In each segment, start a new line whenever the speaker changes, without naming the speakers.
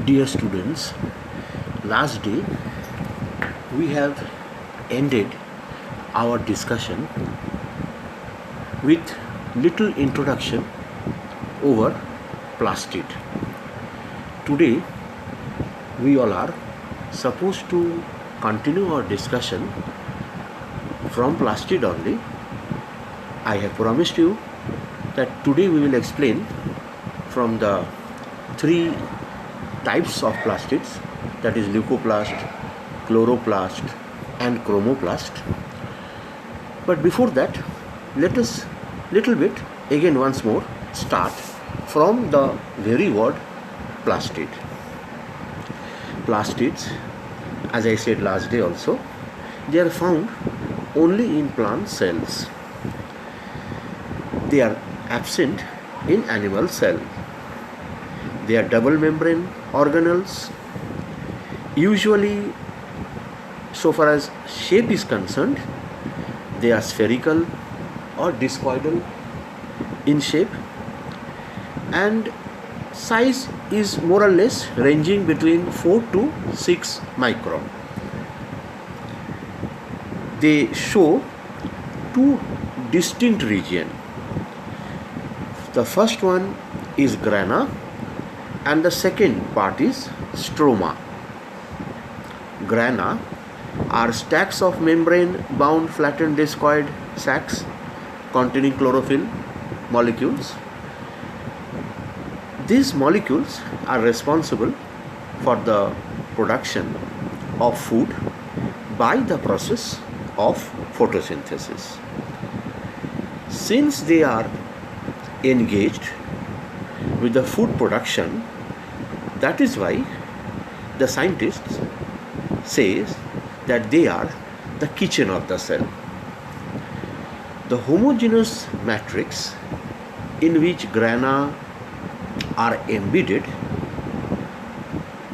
Dear students, last day we have ended our discussion with little introduction over plastid. Today we all are supposed to continue our discussion from plastid only. I have promised you that today we will explain from the three types of plastids, that is leucoplast, chloroplast and chromoplast. But before that, let us little bit again once more start from the very word plastid. Plastids, as I said last day also, they are found only in plant cells. They are absent in animal cell. They are double membrane organelles. Usually, so far as shape is concerned, they are spherical or discoidal in shape, and size is more or less ranging between 4 to 6 micron. They show two distinct regions. The first one is grana and the second part is stroma. Grana are stacks of membrane bound flattened discoid sacs containing chlorophyll molecules. These molecules are responsible for the production of food by the process of photosynthesis. Since they are engaged with the food production, that is why the scientists say that they are the kitchen of the cell. The homogeneous matrix in which grana are embedded,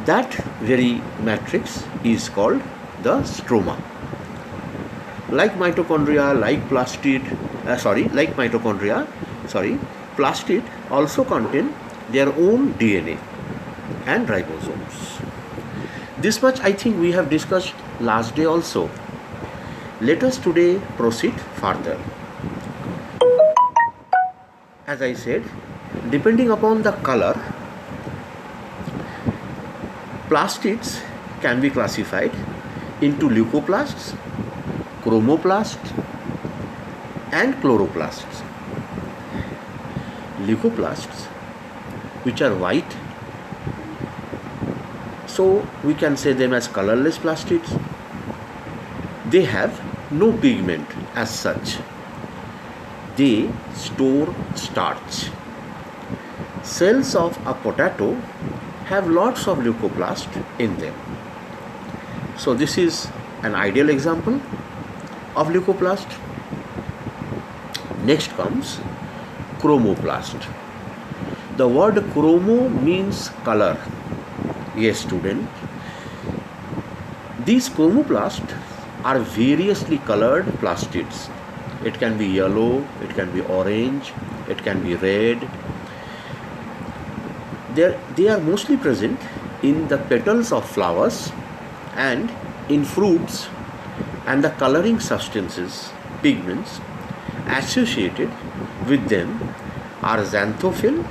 that very matrix is called the stroma. Like plastid also contain their own DNA and ribosomes. This much I think we have discussed last day also. Let us today proceed further. As I said, depending upon the color, plastids can be classified into leucoplasts, chromoplasts and chloroplasts. Leucoplasts, which are white, so we can say them as colorless plastids. They have no pigment as such. They store starch. Cells of a potato have lots of leucoplast in them. So this is an ideal example of leucoplast. Next comes chromoplast. The word chromo means color. Yes, student. These chromoplasts are variously colored plastids. It can be yellow, it can be orange, it can be red. They are mostly present in the petals of flowers and in fruits, and the coloring substances, pigments associated with them are xanthophyll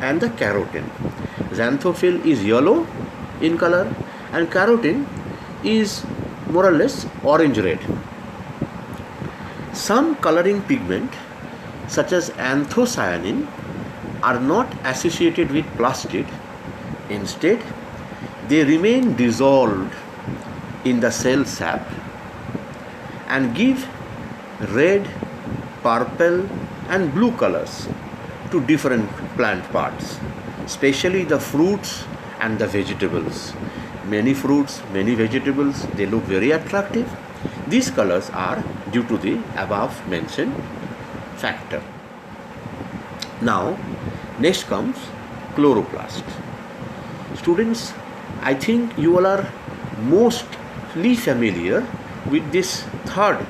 and the carotene. Xanthophyll is yellow in color and carotene is more or less orange-red. Some coloring pigment such as anthocyanin are not associated with plastid. Instead, they remain dissolved in the cell sap and give red, purple and blue colors to different plant parts, especially the fruits and the vegetables. Many fruits, many vegetables, they look very attractive. These colors are due to the above mentioned factor. Now, next comes chloroplast. Students, I think you all are mostly familiar with this third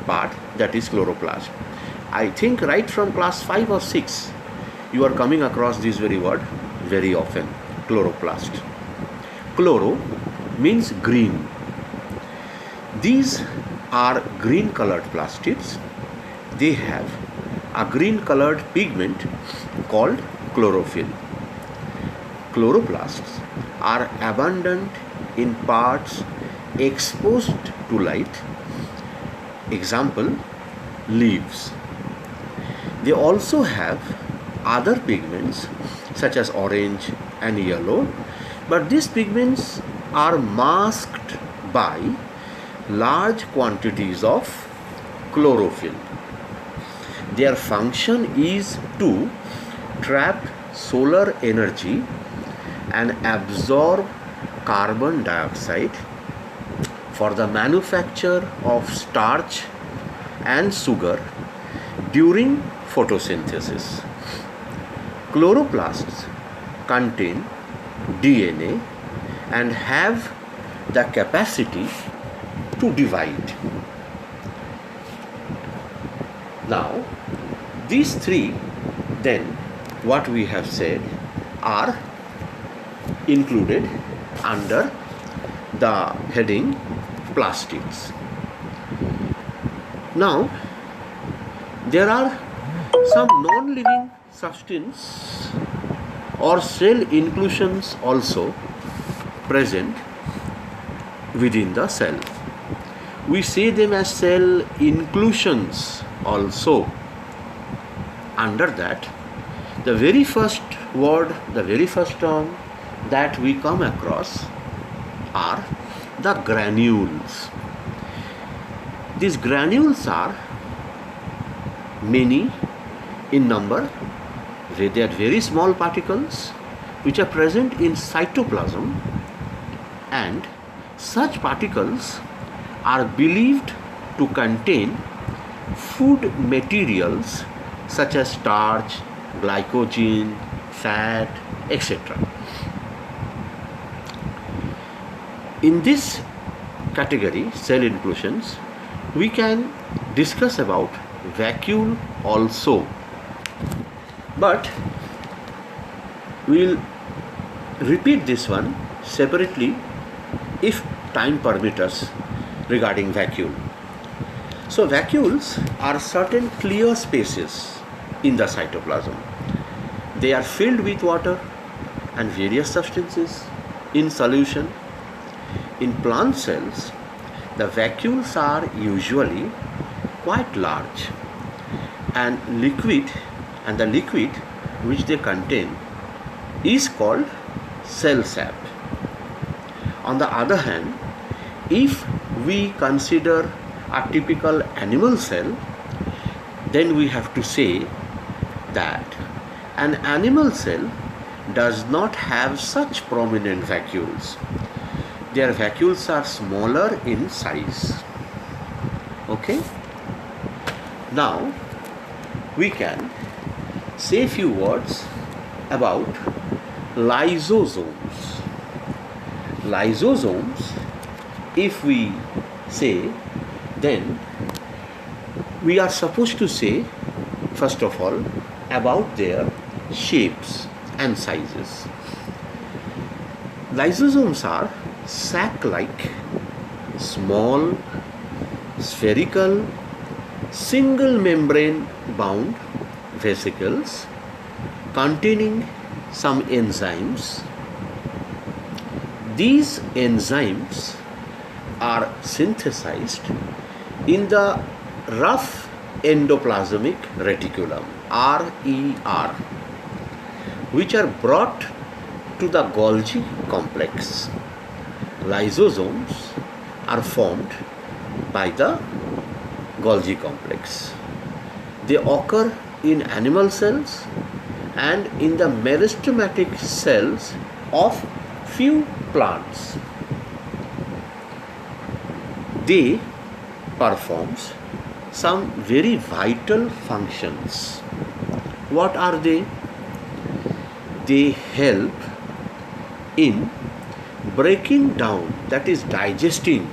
part, that is chloroplast. I think right from class 5 or 6 you are coming across this very word very often, chloroplast. chloro means green. These are green colored plastids. They have a green colored pigment called chlorophyll. Chloroplasts are abundant in parts exposed to light. Example, leaves. They also have other pigments such as orange and yellow, but these pigments are masked by large quantities of chlorophyll. Their function is to trap solar energy and absorb carbon dioxide for the manufacture of starch and sugar during photosynthesis. Chloroplasts contain DNA and have the capacity to divide. Now, these three, then, what we have said, are included under the heading plastids. Now, there are some non-living substance or cell inclusions also present within the cell. We say them as cell inclusions also. Under that, the very first word, the very first term that we come across are the granules. These granules are many in number. They are very small particles which are present in cytoplasm, and such particles are believed to contain food materials such as starch, glycogen, fat, etc. In this category, cell inclusions, we can discuss about vacuole also, but we will repeat this one separately if time permits us regarding vacuole. So vacuoles are certain clear spaces in the cytoplasm. They are filled with water and various substances in solution. In plant cells, the vacuoles are usually quite large, and the liquid which they contain is called cell sap. On the other hand, if we consider a typical animal cell, then we have to say that an animal cell does not have such prominent vacuoles. Their vacuoles are smaller in size. Okay? Now, we can say a few words about lysosomes. Lysosomes, if we say, then we are supposed to say, first of all, about their shapes and sizes. Lysosomes are sac-like, small, spherical, single membrane bound vesicles containing some enzymes. These enzymes are synthesized in the rough endoplasmic reticulum, RER, which are brought to the Golgi complex. Lysosomes are formed by the Golgi complex. They occur in animal cells and in the meristematic cells of few plants. They perform some very vital functions. What are they? They help in breaking down, that is digesting,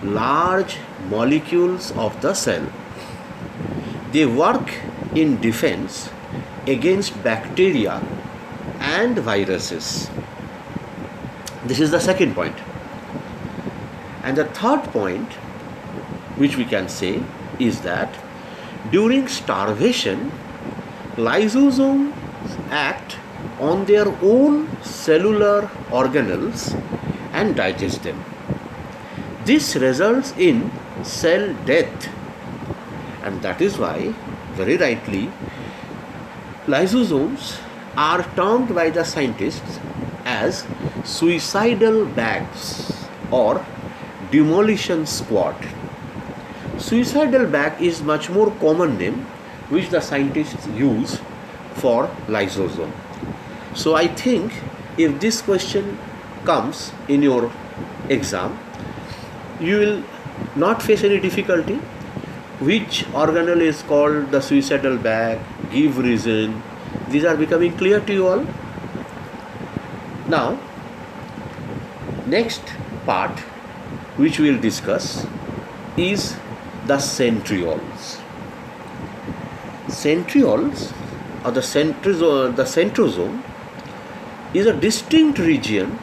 large molecules of the cell. They work in defense against bacteria and viruses. This is the second point. And the third point which we can say is that during starvation, lysosomes act on their own cellular organelles and digest them. This results in cell death, and that is why, very rightly, lysosomes are termed by the scientists as suicidal bags or demolition squad. Suicidal bag is much more common name which the scientists use for lysosome. So I think if this question comes in your exam, you will not face any difficulty. Which organelle is called the suicidal bag, give reason. These are becoming clear to you all. Now, next part which we will discuss is the centrioles. Centrioles or the centrosome is a distinct region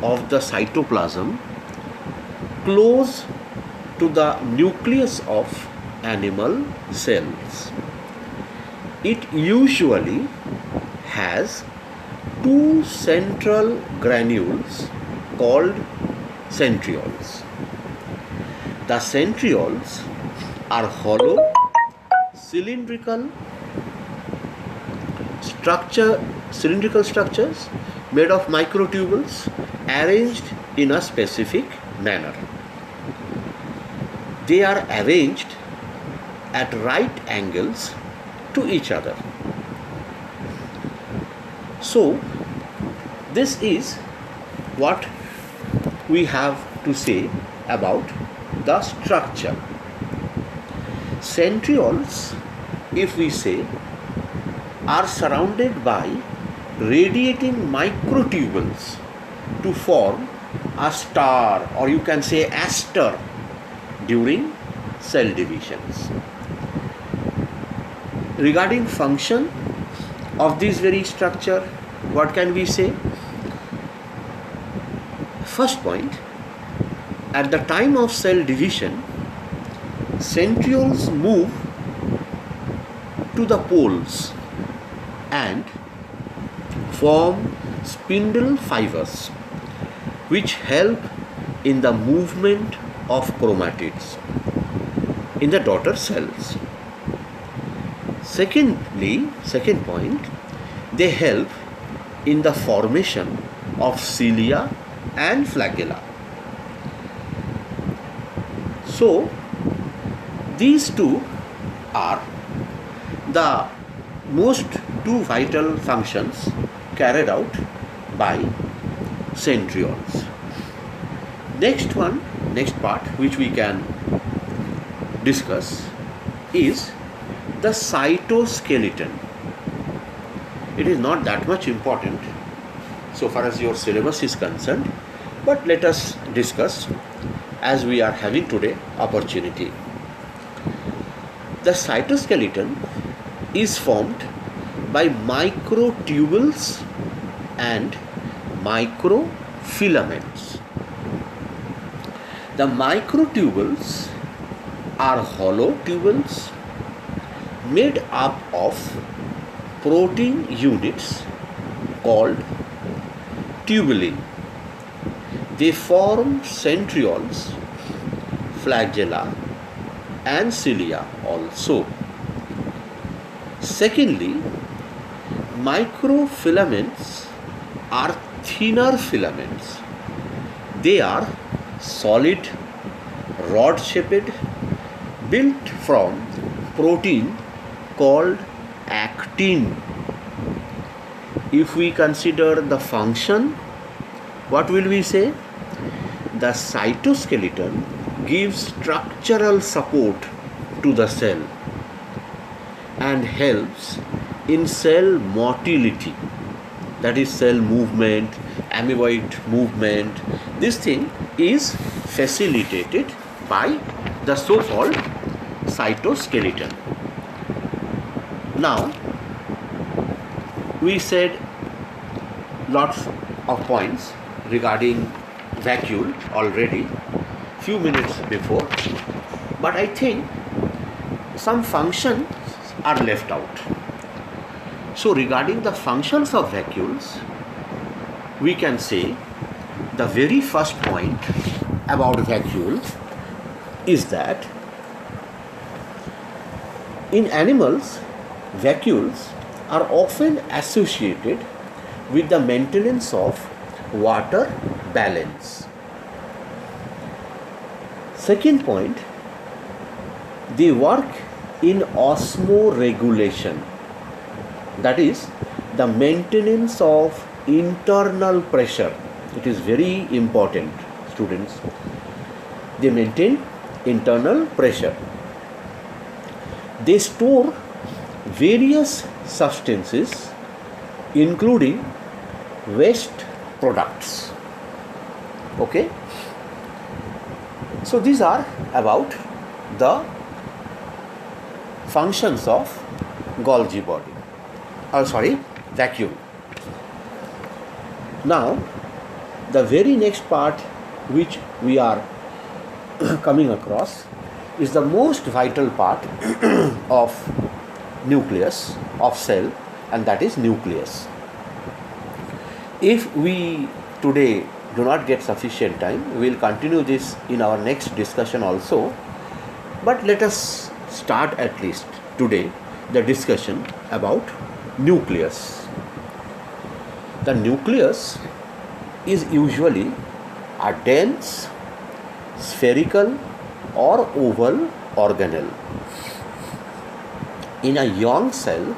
of the cytoplasm close to the nucleus of animal cells. It usually has two central granules called centrioles. The centrioles are hollow, cylindrical structures made of microtubules arranged in a specific manner. They are arranged at right angles to each other. So, this is what we have to say about the structure. Centrioles, if we say, are surrounded by radiating microtubules to form a star, or you can say aster, during cell divisions. Regarding function of this very structure, what can we say? First point, at the time of cell division, centrioles move to the poles and form spindle fibers which help in the movement of chromatids in the daughter cells. Second point, they help in the formation of cilia and flagella. So, these two are the most two vital functions carried out by centrioles. Next part which we can discuss is the cytoskeleton. It is not that much important so far as your syllabus is concerned, but let us discuss as we are having today opportunity. The cytoskeleton is formed by microtubules and microfilaments. The microtubules are hollow tubules made up of protein units called tubuli. They form centrioles, flagella and cilia also. Secondly, microfilaments are thinner filaments. They are solid, rod-shaped, built from protein called actin. If we consider the function, what will we say? The cytoskeleton gives structural support to the cell and helps in cell motility, that is cell movement, amoeboid movement. This thing is facilitated by the so-called cytoskeleton. Now, we said lots of points regarding vacuole already few minutes before, but I think some functions are left out. So regarding the functions of vacuoles, we can say the very first point about vacuole is that in animals, vacuoles are often associated with the maintenance of water balance. Second point, they work in osmoregulation, that is the maintenance of internal pressure. It is very important, students. They maintain internal pressure. They store various substances including waste products. Okay, so these are about the functions of Golgi body, vacuole. Now the very next part which we are coming across is the most vital part of nucleus of cell, and that is nucleus. If we today do not get sufficient time, we will continue this in our next discussion also, but let us start at least today the discussion about nucleus. The nucleus is usually a dense, spherical or oval organelle. In a young cell,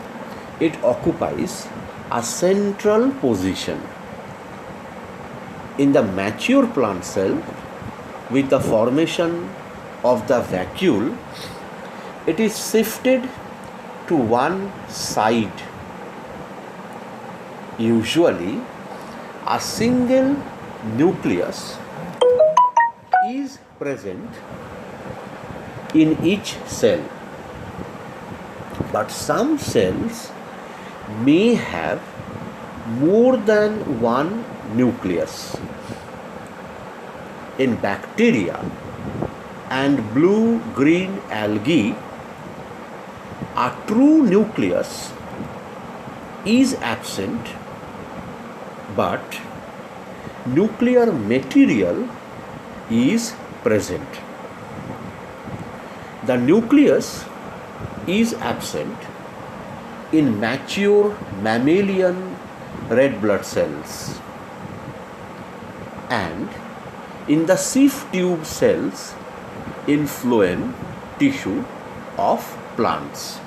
it occupies a central position. In the mature plant cell, with the formation of the vacuole, it is shifted to one side. Usually, a single nucleus is present in each cell, but some cells may have more than one nucleus. In bacteria and blue-green algae, a true nucleus is absent, but nuclear material is present. The nucleus is absent in mature mammalian red blood cells and in the sieve tube cells in phloem tissue of plants.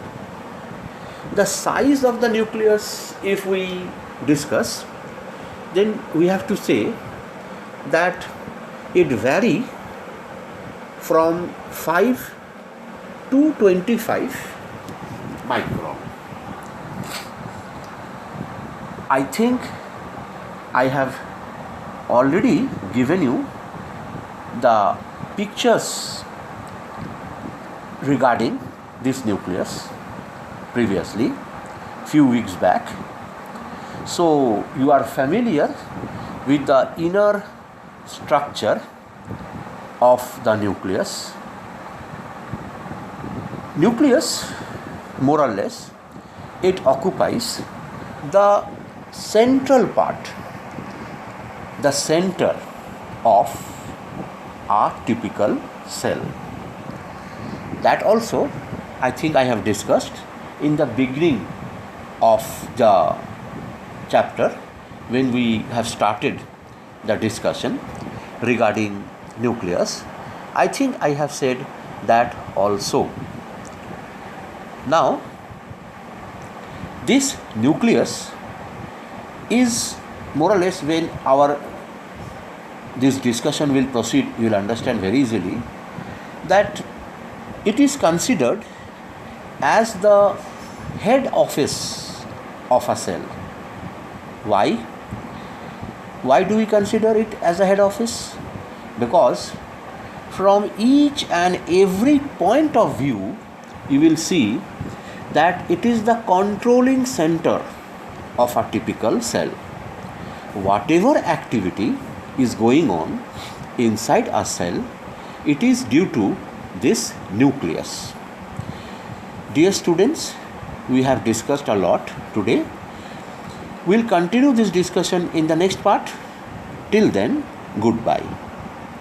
The size of the nucleus, if we discuss, then we have to say that it varies from 5 to 25 micron. I think I have already given you the pictures regarding this nucleus previously, few weeks back. So you are familiar with the inner structure of the nucleus. Nucleus, more or less, it occupies the central part, the center of a typical cell. That also I think I have discussed in the beginning of the chapter when we have started the discussion regarding nucleus. I think I have said that also. Now, this nucleus is more or less, when this discussion will proceed, you will understand very easily that it is considered as the head office of a cell. Why? Why do we consider it as a head office? Because from each and every point of view, you will see that it is the controlling center of a typical cell. whatever activity is going on inside a cell, it is due to this nucleus. Dear students, we have discussed a lot today. We'll continue this discussion in the next part. Till then, goodbye.